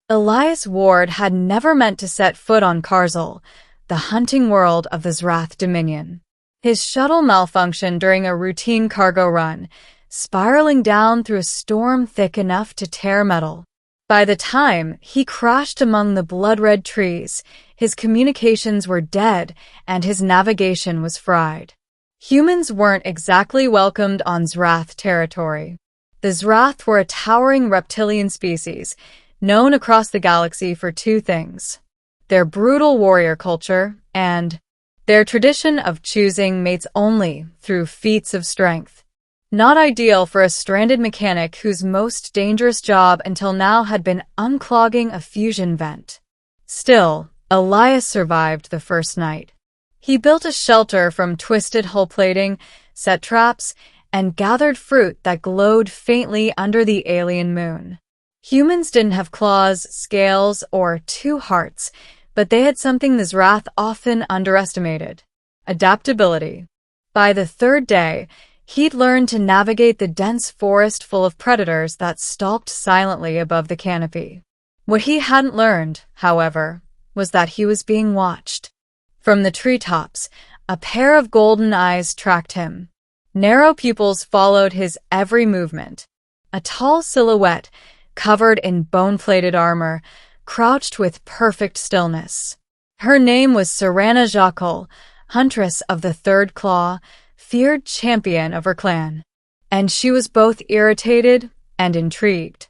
Elias Ward had never meant to set foot on Karzal, the hunting world of the Zrath Dominion. His shuttle malfunctioned during a routine cargo run, spiraling down through a storm thick enough to tear metal. By the time he crashed among the blood-red trees, his communications were dead and his navigation was fried. Humans weren't exactly welcomed on Zrath territory. The Zrath were a towering reptilian species, known across the galaxy for two things: their brutal warrior culture and their tradition of choosing mates only through feats of strength. Not ideal for a stranded mechanic whose most dangerous job until now had been unclogging a fusion vent. Still, Elias survived the first night. He built a shelter from twisted hull plating, set traps, and gathered fruit that glowed faintly under the alien moon. Humans didn't have claws, scales, or two hearts, but they had something the Zrath often underestimated: adaptability. By the third day, he'd learned to navigate the dense forest full of predators that stalked silently above the canopy. What he hadn't learned, however, was that he was being watched. From the treetops, a pair of golden eyes tracked him. Narrow pupils followed his every movement. A tall silhouette, covered in bone-plated armor, crouched with perfect stillness. Her name was Serana Jacquel, Huntress of the Third Claw, feared champion of her clan. And she was both irritated and intrigued.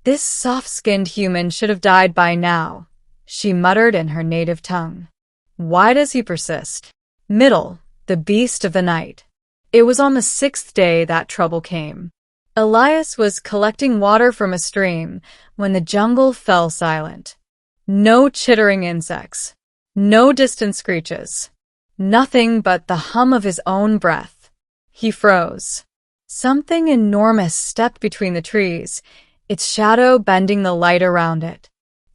"This soft-skinned human should have died by now," she muttered in her native tongue. "Why does he persist?" Middle, the beast of the night. It was on the sixth day that trouble came. Elias was collecting water from a stream when the jungle fell silent. No chittering insects. No distant screeches. Nothing but the hum of his own breath. He froze. Something enormous stepped between the trees, its shadow bending the light around it.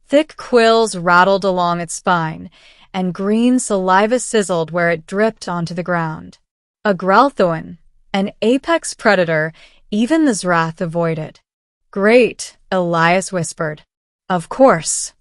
Thick quills rattled along its spine, and green saliva sizzled where it dripped onto the ground. A Gralthoan, an apex predator even the Zrath avoided. "Great," Elias whispered. "Of course."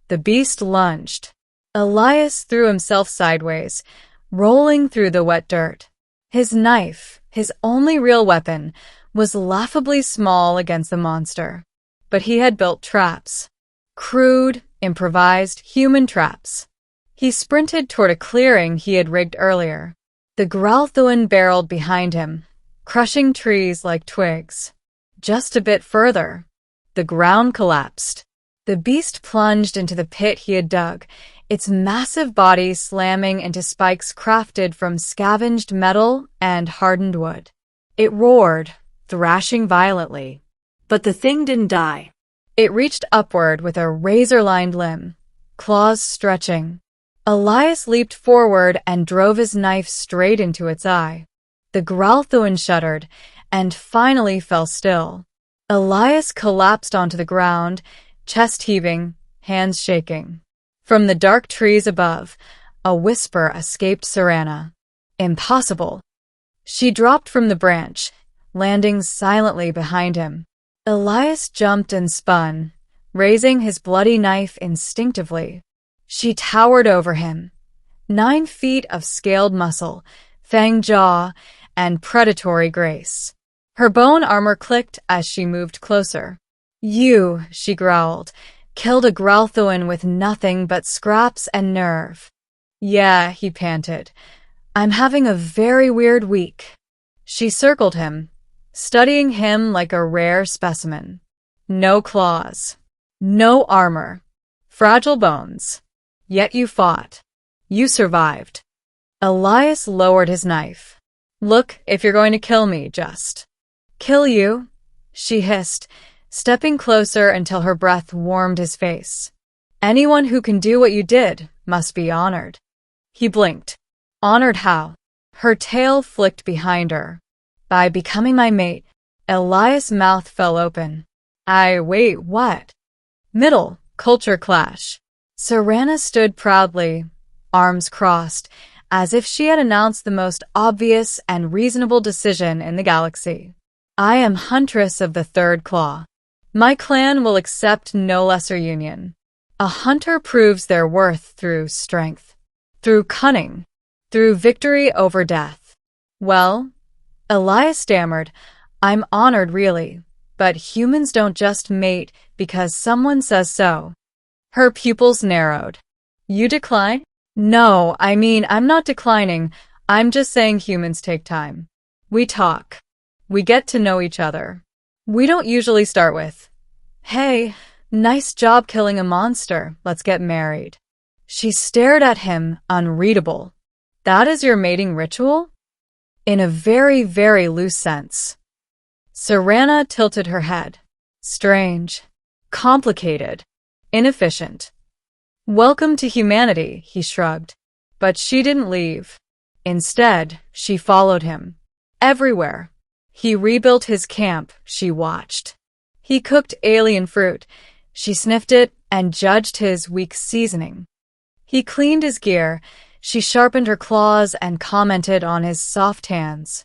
The beast lunged. Elias threw himself sideways, rolling through the wet dirt. His knife, his only real weapon, was laughably small against the monster. But he had built traps. Crude, improvised human traps. He sprinted toward a clearing he had rigged earlier. The Gralthoan barreled behind him, crushing trees like twigs. Just a bit further, the ground collapsed. The beast plunged into the pit he had dug, its massive body slamming into spikes crafted from scavenged metal and hardened wood. It roared, thrashing violently. But the thing didn't die. It reached upward with a razor-lined limb, claws stretching. Elias leaped forward and drove his knife straight into its eye. The Gralthoan shuddered and finally fell still. Elias collapsed onto the ground, chest heaving, hands shaking. From the dark trees above, a whisper escaped Serana. "Impossible." She dropped from the branch, landing silently behind him. Elias jumped and spun, raising his bloody knife instinctively. She towered over him, 9 feet of scaled muscle, fanged jaw, and predatory grace. Her bone armor clicked as she moved closer. "You," she growled, "killed a Gralthoan with nothing but scraps and nerve." "Yeah," he panted. "I'm having a very weird week." She circled him, studying him like a rare specimen. No claws. No armor. Fragile bones. Yet you fought. You survived. Elias lowered his knife. "Look, if you're going to kill me, just." "Kill you?" she hissed, stepping closer until her breath warmed his face. "Anyone who can do what you did must be honored." He blinked. "Honored how?" Her tail flicked behind her. "By becoming my mate." Elias' mouth fell open. Wait, what?" Middle, culture clash. Serana stood proudly, arms crossed, as if she had announced the most obvious and reasonable decision in the galaxy. "I am Huntress of the Third Claw." My clan will accept no lesser union. A hunter proves their worth through strength, through cunning, through victory over death. Well, Elias stammered, I'm honored really, but humans don't just mate because someone says so. Her pupils narrowed. You decline? No, I mean, I'm not declining. I'm just saying humans take time. We talk. We get to know each other. We don't usually start with, hey, nice job killing a monster, let's get married. She stared at him, unreadable. That is your mating ritual? In a very, very loose sense. Serana tilted her head. Strange. Complicated. Inefficient. Welcome to humanity, he shrugged. But she didn't leave. Instead, she followed him. Everywhere. He rebuilt his camp, she watched. He cooked alien fruit. She sniffed it and judged his weak seasoning. He cleaned his gear. She sharpened her claws and commented on his soft hands.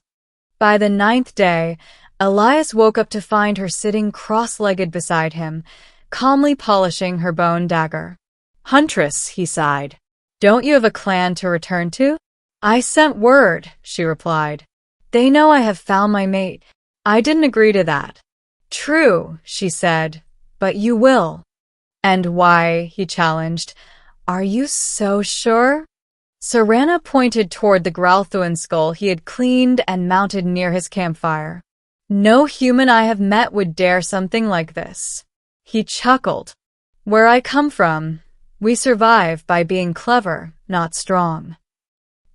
By the 9th day, Elias woke up to find her sitting cross-legged beside him, calmly polishing her bone dagger. Huntress, he sighed. Don't you have a clan to return to? I sent word, she replied. They know I have found my mate. I didn't agree to that. True, she said, but you will. And why, he challenged. Are you so sure? Serana pointed toward the Growlthuan skull he had cleaned and mounted near his campfire. No human I have met would dare something like this. He chuckled. Where I come from, we survive by being clever, not strong.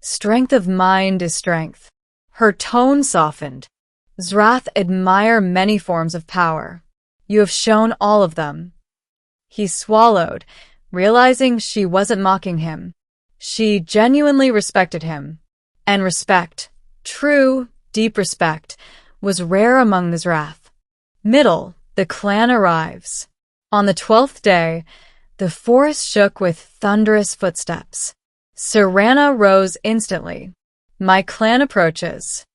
Strength of mind is strength. Her tone softened. Zrath admire many forms of power. You have shown all of them. He swallowed, realizing she wasn't mocking him. She genuinely respected him. And respect, true, deep respect, was rare among the Zrath. Middle, the clan arrives. On the 12th day, the forest shook with thunderous footsteps. Serana rose instantly. My clan approaches.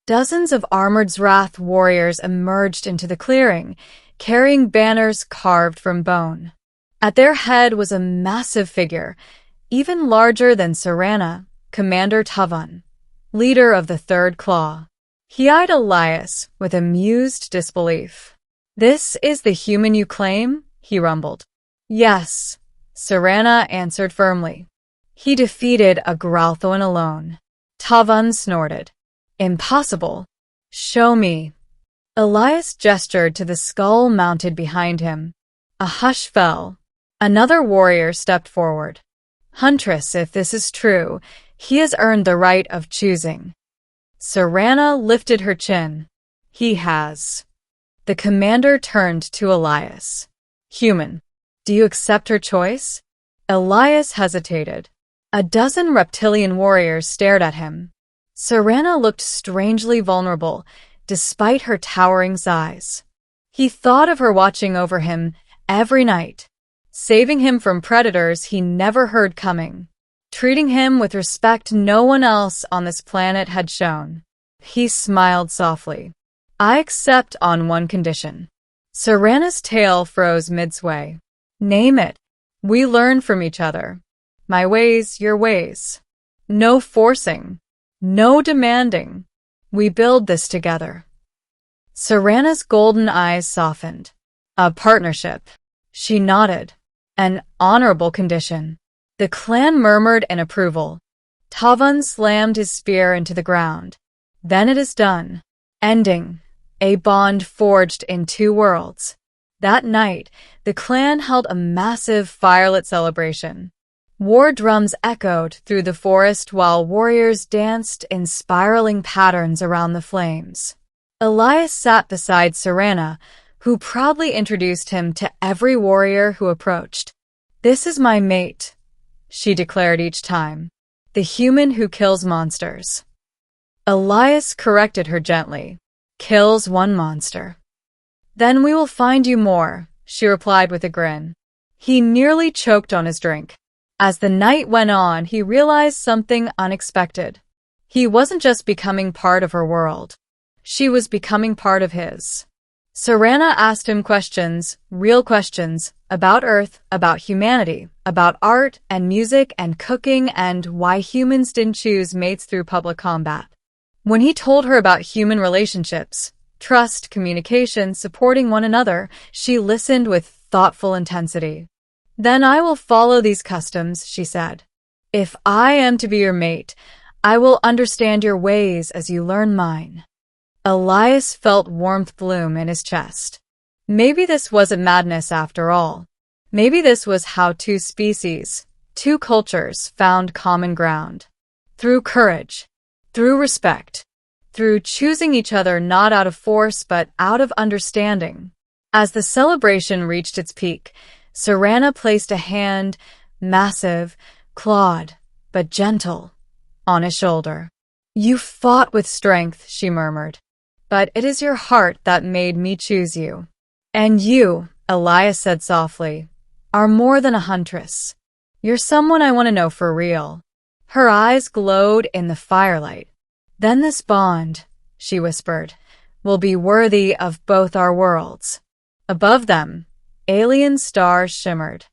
Dozens of armored Zrath warriors emerged into the clearing, carrying banners carved from bone. At their head was a massive figure, even larger than Serana, Commander Tavan, leader of the Third Claw. He eyed Elias with amused disbelief. This is the human you claim? He rumbled. Yes, Serana answered firmly. He defeated a Growlthuan alone. Tavan snorted. Impossible. Show me. Elias gestured to the skull mounted behind him. A hush fell. Another warrior stepped forward. Huntress, if this is true, he has earned the right of choosing. Serana lifted her chin. He has. The commander turned to Elias. Human. Do you accept her choice? Elias hesitated. A dozen reptilian warriors stared at him. Serana looked strangely vulnerable, despite her towering size. He thought of her watching over him every night, saving him from predators he never heard coming, treating him with respect no one else on this planet had shown. He smiled softly. I accept on one condition. Serana's tail froze midsway. Name it. We learn from each other. My ways, your ways. No forcing. No demanding. We build this together. Serana's golden eyes softened. A partnership. She nodded. An honorable condition. The clan murmured in approval. Tavan slammed his spear into the ground. Then it is done. Ending. A bond forged in two worlds. That night, the clan held a massive firelit celebration. War drums echoed through the forest while warriors danced in spiraling patterns around the flames. Elias sat beside Serana, who proudly introduced him to every warrior who approached. This is my mate, she declared each time. The human who kills monsters. Elias corrected her gently. Kills one monster. Then we will find you more, she replied with a grin. He nearly choked on his drink. As the night went on, he realized something unexpected. He wasn't just becoming part of her world. She was becoming part of his. Serana asked him questions, real questions, about Earth, about humanity, about art and music and cooking and why humans didn't choose mates through public combat. When he told her about human relationships, trust, communication, supporting one another, she listened with thoughtful intensity. "Then I will follow these customs," she said. "If I am to be your mate, I will understand your ways as you learn mine." Elias felt warmth bloom in his chest. Maybe this wasn't madness after all. Maybe this was how two species, two cultures found common ground. Through courage, through respect, through choosing each other not out of force but out of understanding. As the celebration reached its peak, Serana placed a hand, massive, clawed, but gentle, on his shoulder. "You fought with strength," she murmured. "But it is your heart that made me choose you. And you," Elias said softly, "are more than a huntress. You're someone I want to know for real." Her eyes glowed in the firelight. "Then this bond," she whispered, "will be worthy of both our worlds." Above them, alien stars shimmered.